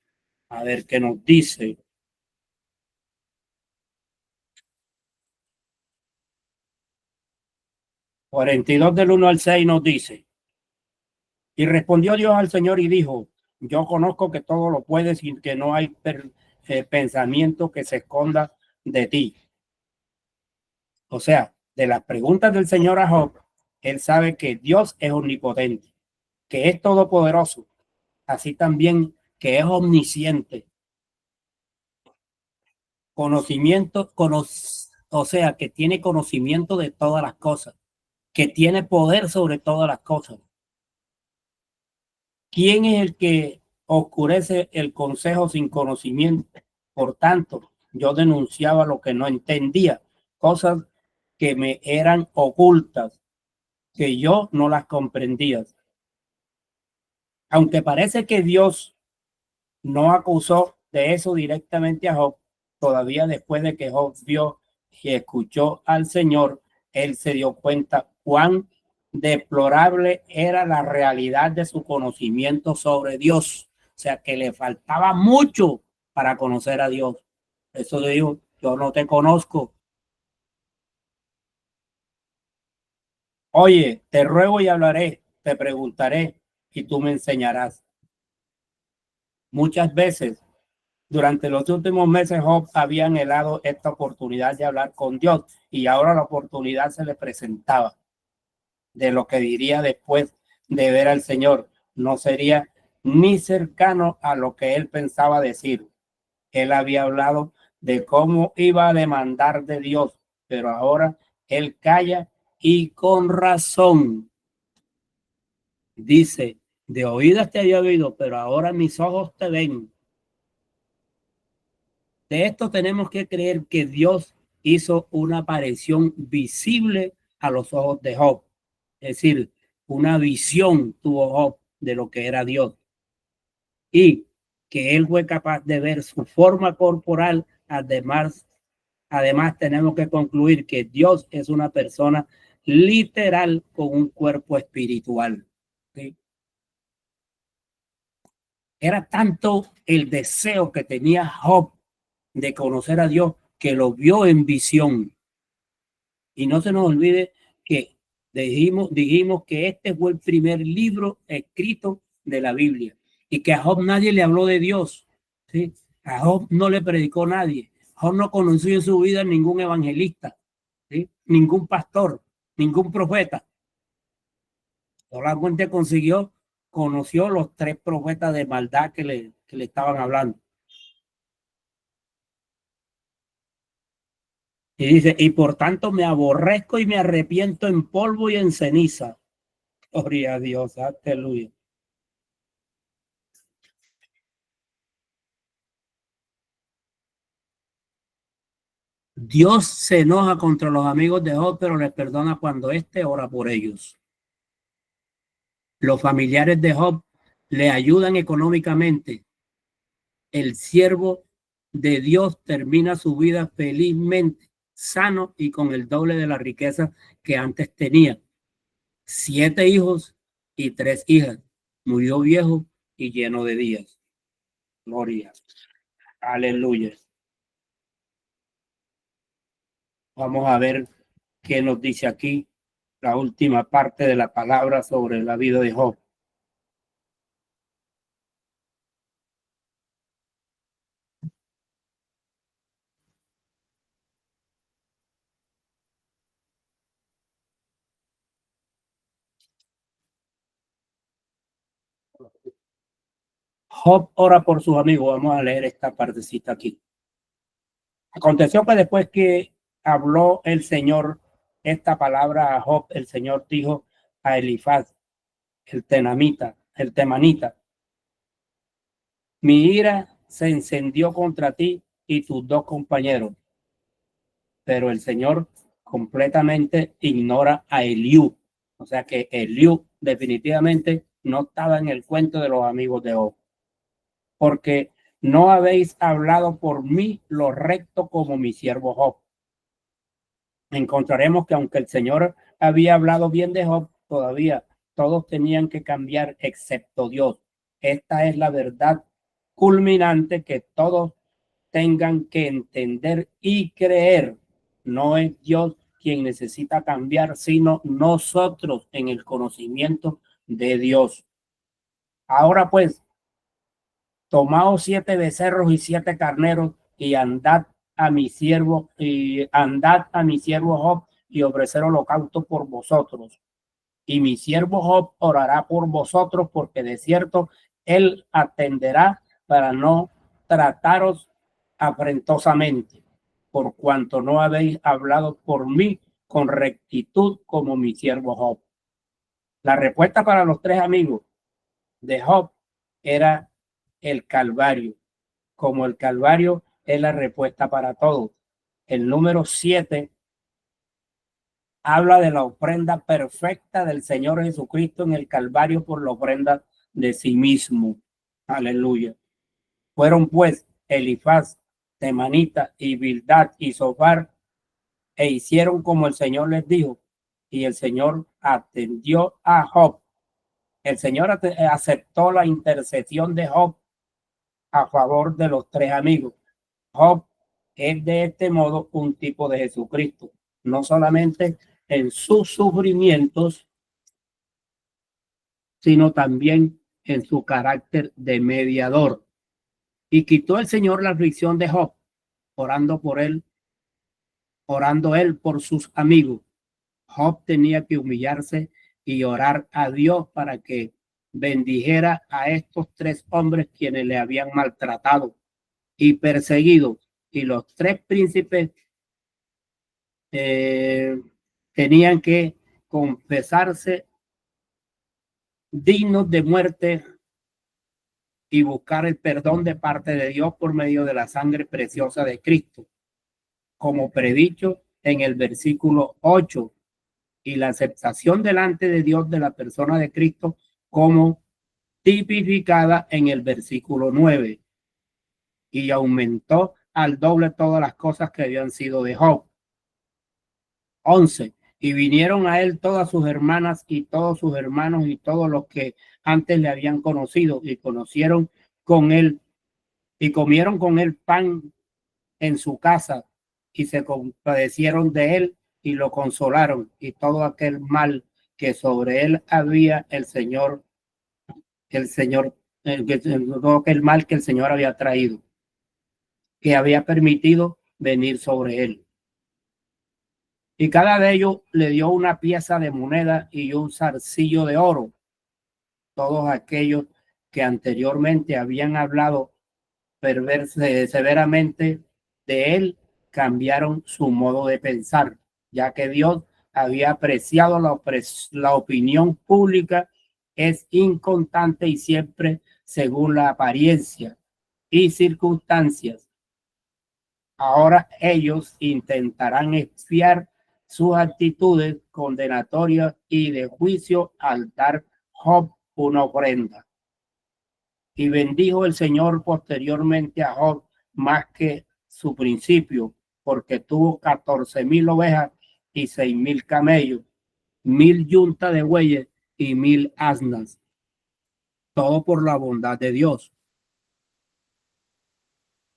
A ver qué nos dice. 42 del 1 al 6 nos dice. Y respondió Dios al Señor y dijo, yo conozco que todo lo puedes y que no hay pensamiento que se esconda de ti. O sea, de las preguntas del Señor a Job, él sabe que Dios es omnipotente, que es todopoderoso, así también que es omnisciente, conocimiento, o sea, que tiene conocimiento de todas las cosas, que tiene poder sobre todas las cosas. ¿Quién es el que oscurece el consejo sin conocimiento? Por tanto, yo denunciaba lo que no entendía, cosas que me eran ocultas, que yo no las comprendía. Aunque parece que Dios no acusó de eso directamente a Job, todavía después de que Job vio y escuchó al Señor, él se dio cuenta cuán deplorable era la realidad de su conocimiento sobre Dios. O sea, que le faltaba mucho para conocer a Dios. Eso le dijo, yo no te conozco. Oye, te ruego y hablaré, te preguntaré y tú me enseñarás. Muchas veces durante los últimos meses, Job había anhelado esta oportunidad de hablar con Dios y ahora la oportunidad se le presentaba de lo que diría después de ver al Señor. No sería ni cercano a lo que él pensaba decir. Él había hablado de cómo iba a demandar de Dios, pero ahora él calla y con razón. Dice, de oídas te había oído, pero ahora mis ojos te ven. De esto tenemos que creer que Dios hizo una aparición visible a los ojos de Job. Es decir, una visión tuvo Job de lo que era Dios y que él fue capaz de ver su forma corporal. Además tenemos que concluir que Dios es una persona literal con un cuerpo espiritual. ¿Sí? Era tanto el deseo que tenía Job de conocer a Dios que lo vio en visión. Y no se nos olvide que dijimos que este fue el primer libro escrito de la Biblia y que a Job nadie le habló de Dios. ¿Sí? A Job no le predicó nadie. Job no conoció en su vida ningún evangelista, ¿sí? Ningún pastor, ningún profeta. Solamente conoció los tres profetas de maldad que le estaban hablando. Y dice, y por tanto me aborrezco y me arrepiento en polvo y en ceniza. Gloria a Dios, aleluya. Dios se enoja contra los amigos de Job, pero les perdona cuando éste ora por ellos. Los familiares de Job le ayudan económicamente. El siervo de Dios termina su vida felizmente, sano y con el doble de la riqueza que antes tenía. 7 hijos y 3 hijas. Murió viejo y lleno de días. Gloria. Aleluya. Vamos a ver qué nos dice aquí la última parte de la palabra sobre la vida de Job. Job ora por sus amigos. Vamos a leer esta partecita aquí. Aconteció que después que habló el Señor esta palabra a Job, el Señor dijo a Elifaz, el temanita, mi ira se encendió contra ti y tus dos compañeros, pero el Señor completamente ignora a Eliú. O sea que Eliú definitivamente no estaba en el cuento de los amigos de Job, porque no habéis hablado por mí lo recto como mi siervo Job. Encontraremos que aunque el Señor había hablado bien de Job, todavía todos tenían que cambiar excepto Dios. Esta es la verdad culminante que todos tengan que entender y creer. No es Dios quien necesita cambiar, sino nosotros en el conocimiento de Dios. Ahora pues, tomaos 7 becerros y 7 carneros y andad a mi siervo Job y ofrecer holocausto por vosotros. Y mi siervo Job orará por vosotros, porque de cierto él atenderá para no trataros afrentosamente, por cuanto no habéis hablado por mí con rectitud como mi siervo Job. La respuesta para los 3 amigos de Job era el Calvario. Como el Calvario es la respuesta para todos. El número 7 habla de la ofrenda perfecta del Señor Jesucristo en el Calvario por la ofrenda de sí mismo. Aleluya. Fueron pues Elifaz, Temanita y Bildad y Zofar e hicieron como el Señor les dijo, y el Señor atendió a Job. El Señor aceptó la intercesión de Job a favor de los 3 amigos. Job es de este modo un tipo de Jesucristo, no solamente en sus sufrimientos, sino también en su carácter de mediador. Y quitó el Señor la aflicción de Job, orando él por sus amigos. Job tenía que humillarse y orar a Dios para que bendijera a estos 3 hombres quienes le habían maltratado y perseguido. Y los 3 príncipes tenían que confesarse dignos de muerte y buscar el perdón de parte de Dios por medio de la sangre preciosa de Cristo, como predicho en el versículo 8, y la aceptación delante de Dios de la persona de Cristo como tipificada en el versículo 9, y aumentó al doble todas las cosas que habían sido de Job. 11. Y vinieron a él todas sus hermanas y todos sus hermanos y todos los que antes le habían conocido y conocieron con él y comieron con él pan en su casa y se compadecieron de él y lo consolaron, y todo aquel mal que sobre él había todo aquel mal que el Señor había traído, que había permitido venir sobre él. Y cada de ellos le dio una pieza de moneda y un zarcillo de oro. Todos aquellos que anteriormente habían hablado severamente de él cambiaron su modo de pensar, ya que Dios había apreciado la opinión pública es inconstante y siempre según la apariencia y circunstancias. Ahora ellos intentarán expiar sus actitudes condenatorias y de juicio al dar Job una ofrenda. Y bendijo el Señor posteriormente a Job más que su principio, porque tuvo 14,000 ovejas y 6,000 camellos, 1,000 yuntas de bueyes y 1,000 asnas. Todo por la bondad de Dios.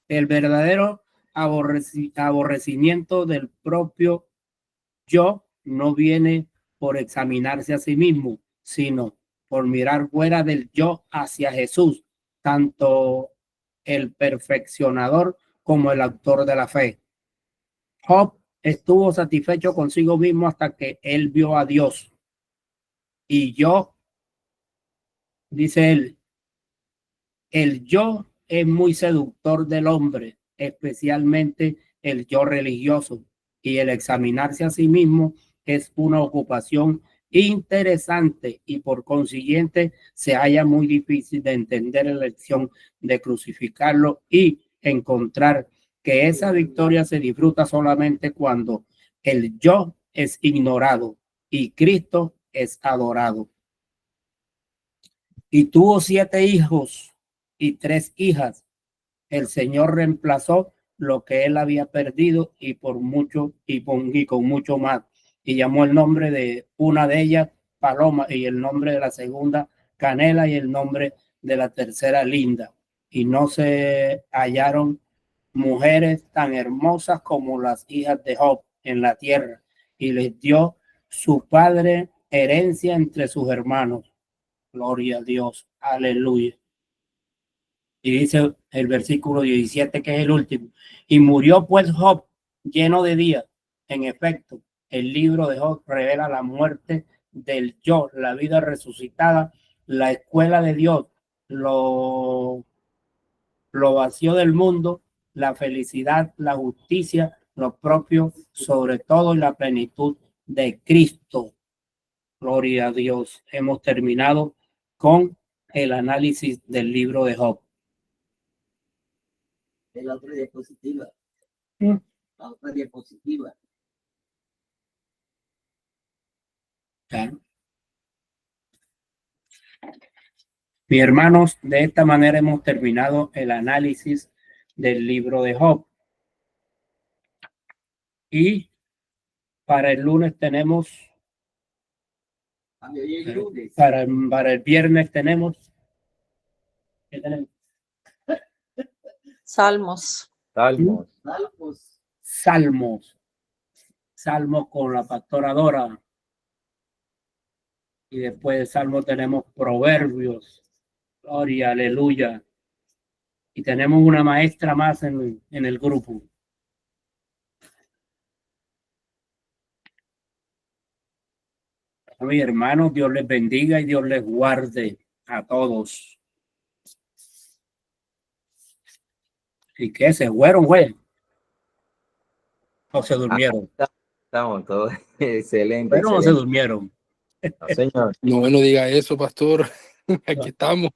El verdadero aborrecimiento del propio yo no viene por examinarse a sí mismo, sino por mirar fuera del yo hacia Jesús, tanto el perfeccionador como el autor de la fe. Job estuvo satisfecho consigo mismo hasta que él vio a Dios. Y yo, dice él, El yo es muy seductor del hombre, especialmente el yo religioso, y el examinarse a sí mismo es una ocupación interesante y por consiguiente se halla muy difícil de entender la elección de crucificarlo y encontrar que esa victoria se disfruta solamente cuando el yo es ignorado y Cristo es adorado. Y tuvo 7 hijos y 3 hijas. El Señor reemplazó lo que él había perdido y por mucho y con mucho más. Y llamó el nombre de una de ellas Paloma y el nombre de la segunda Canela y el nombre de la tercera Linda. Y no se hallaron mujeres tan hermosas como las hijas de Job en la tierra. Y les dio su padre herencia entre sus hermanos. Gloria a Dios. Aleluya. Y dice el versículo 17, que es el último. Y murió pues Job lleno de días. En efecto, el libro de Job revela la muerte del yo, la vida resucitada, la escuela de Dios, lo vacío del mundo, la felicidad, la justicia, lo propio, sobre todo y la plenitud de Cristo. Gloria a Dios. Hemos terminado con el análisis del libro de Job. La otra diapositiva. La otra diapositiva. Claro. Mis hermanos, de esta manera hemos terminado el análisis del libro de Job. Y para el lunes tenemos, para el viernes tenemos, ¿qué tenemos? Salmos. Salmos con la pastora Dora. Y después de Salmo tenemos Proverbios. Gloria, aleluya. Y tenemos una maestra más en el grupo. A mis hermanos, Dios les bendiga y Dios les guarde a todos. ¿Y qué? ¿Se fueron, güey? ¿O se durmieron? Estamos todos excelentes. ¿Pero no se durmieron? No, señor. No, no diga eso, pastor. Aquí estamos.